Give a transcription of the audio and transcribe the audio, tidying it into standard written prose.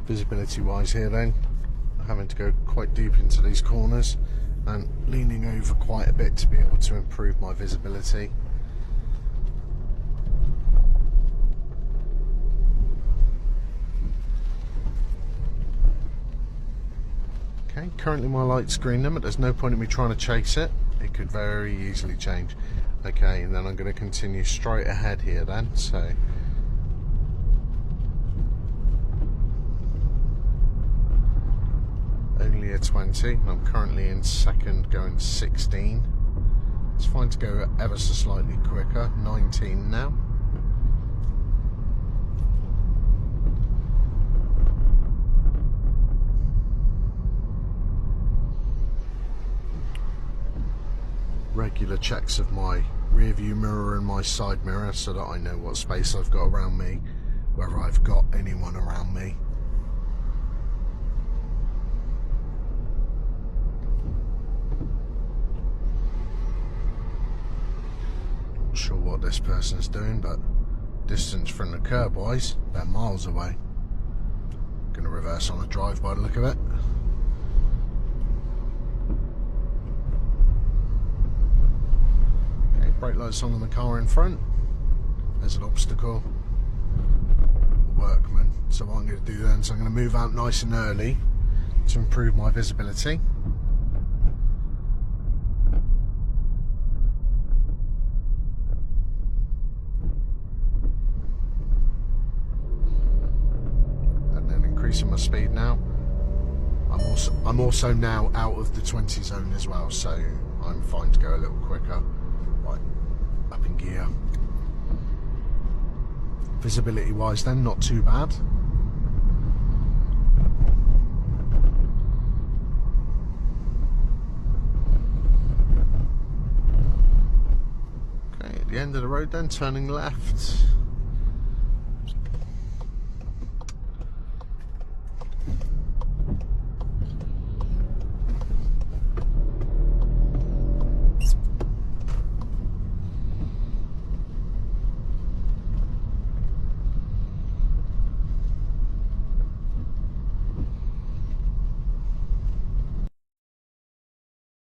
Visibility wise here then, having to go quite deep into these corners and leaning over quite a bit to be able to improve my visibility. Okay, currently my light's green limit, there's no point in me trying to chase it, it could very easily change. Okay, and then I'm going to continue straight ahead here then, so only a 20, and I'm currently in second going 16. It's fine to go ever so slightly quicker, 19 now. Regular checks of my rear view mirror and my side mirror so that I know what space I've got around me, whether I've got anyone around me. Not sure what this person's doing, but distance from the curb wise, they're miles away. Gonna reverse on a drive by the look of it. Brake lights on the car in front. There's an obstacle. Workman. So what I'm going to do then is I'm going to move out nice and early to improve my visibility. And then increasing my speed now. I'm also now out of the 20 zone as well, so I'm fine to go a little quicker. Right, up in gear. Visibility wise then, not too bad. Okay, at the end of the road then, turning left.